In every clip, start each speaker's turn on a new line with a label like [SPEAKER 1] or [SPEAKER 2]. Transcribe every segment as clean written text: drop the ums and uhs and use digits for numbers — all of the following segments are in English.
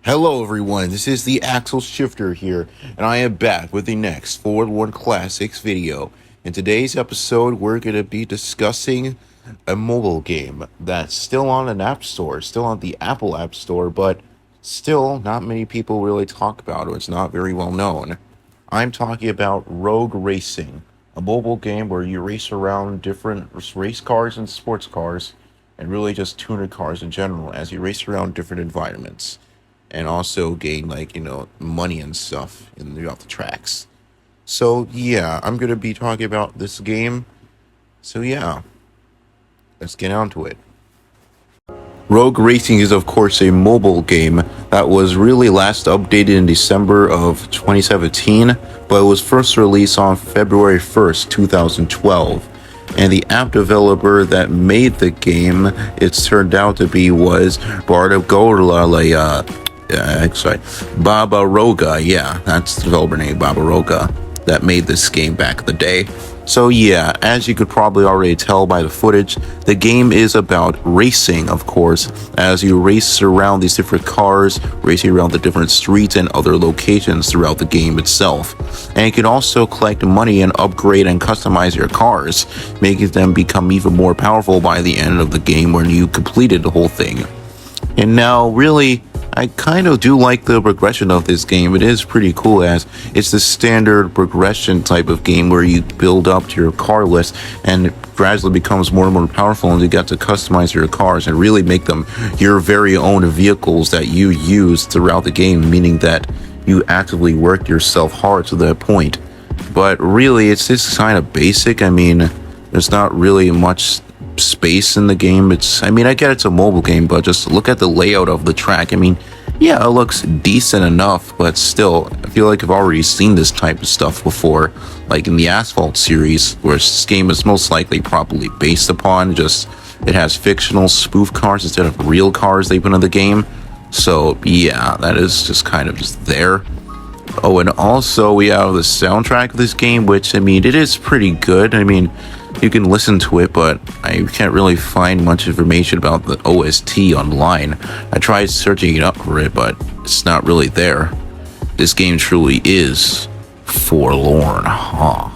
[SPEAKER 1] Hello everyone, this is the Axle Shifter here, and I am back with the next Forlorn Classics video. In today's episode, we're going to be discussing a mobile game that's still on an app store, still on the Apple App Store, but still not many people really talk about it. It's not very well known. I'm talking about Rogue Racing, a mobile game where you race around different race cars and sports cars, and really just tuner cars in general as you race around different environments. And also gain, money and stuff throughout the tracks. So, yeah, I'm going to be talking about this game. So, yeah, let's get on to it. Rogue Racing is, of course, a mobile game that was really last updated in December of 2017, but it was first released on February 1st, 2012. And the app developer that made the game, it's turned out to be, was Barbaroga, yeah, that's the developer name, Barbaroga, that made this game back in the day. So yeah, as you could probably already tell by the footage, the game is about racing, of course, as you race around these different cars, racing around the different streets and other locations throughout the game itself. And you can also collect money and upgrade and customize your cars, making them become even more powerful by the end of the game when you completed the whole thing. And now, really, I kind of do like the progression of this game. It is pretty cool, as it's the standard progression type of game where you build up to your car list and it gradually becomes more and more powerful, and you get to customize your cars and really make them your very own vehicles that you use throughout the game, meaning that you actively work yourself hard to that point. But really, it's just kind of basic. I mean, there's not really much space in the game. I get it's a mobile game, but just look at the layout of the track. Yeah, it looks decent enough, but still, I feel like I've already seen this type of stuff before, like in the Asphalt series, where this game is most likely probably based upon. Just it has fictional spoof cars instead of real cars they put in the game. So yeah, that is just kind of just there. Oh, and also we have the soundtrack of this game, which it is pretty good. You can listen to it, but I can't really find much information about the OST online. I tried searching it up for it, but it's not really there. This game truly is forlorn, huh?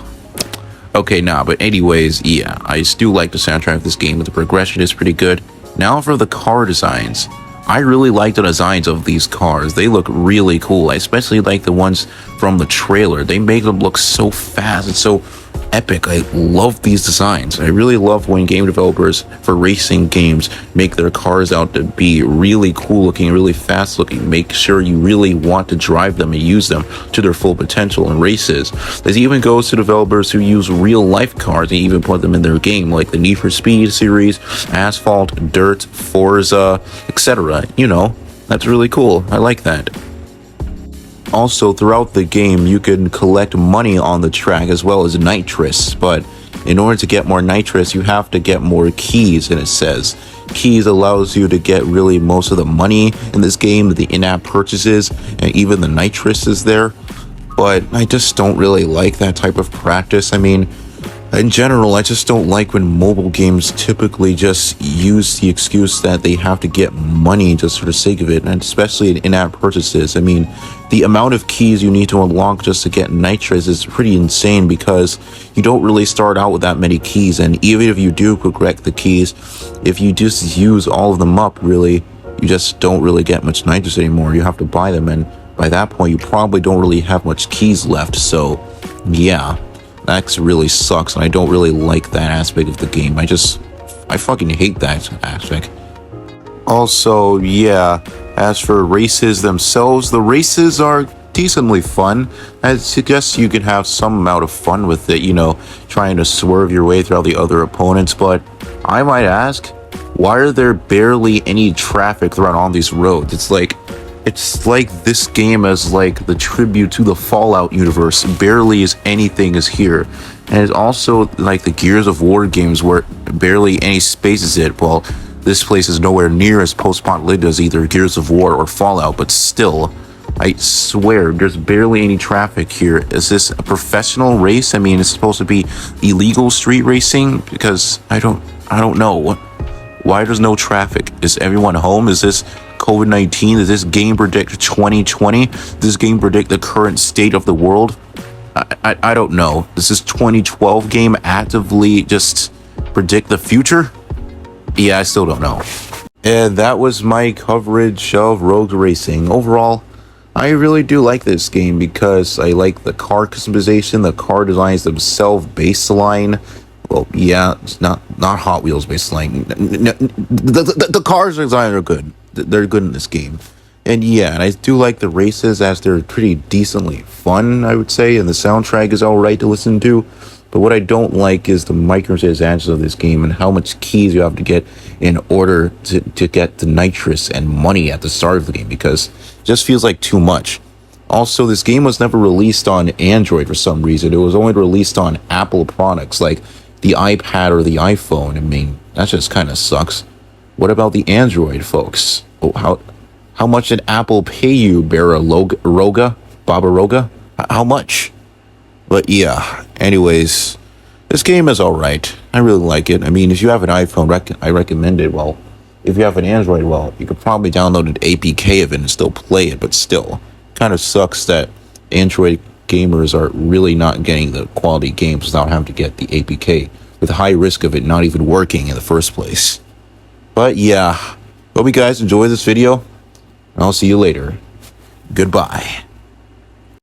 [SPEAKER 1] Okay, but anyways, yeah, I do like the soundtrack of this game, but the progression is pretty good. Now for the car designs. I really like the designs of these cars. They look really cool. I especially like the ones from the trailer. They make them look so fast and so epic. I love these designs. I really love when game developers for racing games make their cars out to be really cool looking, really fast looking. Make sure you really want to drive them and use them to their full potential in races. This even goes to developers who use real life cars and even put them in their game, like the Need for Speed series, Asphalt, Dirt, Forza, etc. That's really cool. I like that. Also, throughout the game, you can collect money on the track as well as nitrous, but in order to get more nitrous, you have to get more keys, and it says. Keys allows you to get really most of the money in this game, the in-app purchases, and even the nitrous is there. But I just don't really like that type of practice. In general, I just don't like when mobile games typically just use the excuse that they have to get money just for the sake of it, and especially in-app purchases. The amount of keys you need to unlock just to get nitrous is pretty insane, because you don't really start out with that many keys, and even if you do correct the keys, if you just use all of them up, really, you just don't really get much nitrous anymore. You have to buy them, and by that point, you probably don't really have much keys left, so yeah. That really sucks, and I don't really like that aspect of the game. I fucking hate that aspect. Also, yeah, as for races themselves, the races are decently fun. I suggest you can have some amount of fun with it, trying to swerve your way through the other opponents. But I might ask, why are there barely any traffic throughout all these roads? It's like this game as like the tribute to the Fallout universe. Barely is anything is here. And it's also like the Gears of War games where barely any space is it. Well, this place is nowhere near as post-apocalyptic as either Gears of War or Fallout, but still, I swear, there's barely any traffic here. Is this a professional race? I mean, it's supposed to be illegal street racing? Because I don't know. Why there's no traffic? Is everyone home? Is this COVID-19? Does this game predict 2020? Does this game predict the current state of the world? I don't know. Does this 2012 game actively just predict the future? Yeah, I still don't know. And that was my coverage of Rogue Racing. Overall, I really do like this game because I like the car customization, the car designs themselves, baseline. Well, yeah, it's not Hot Wheels baseline. The cars design are good. They're good in this game. And yeah, and I do like the races as they're pretty decently fun, I would say, and the soundtrack is alright to listen to. But what I don't like is the microtransactions of this game and how much keys you have to get in order to get the nitrous and money at the start of the game, because it just feels like too much. Also, this game was never released on Android for some reason. It was only released on Apple products like the iPad or the iPhone. I mean, that just kind of sucks. What about the Android folks? Oh, how much did Apple pay you, Baba Roga? How much? But yeah, anyways, this game is alright. I really like it. I mean, if you have an iPhone, I recommend it. Well, if you have an Android, well, you could probably download an APK of it and still play it, but still, kind of sucks that Android gamers are really not getting the quality games without having to get the APK, with the high risk of it not even working in the first place. But yeah, hope you guys enjoy this video, and I'll see you later. Goodbye.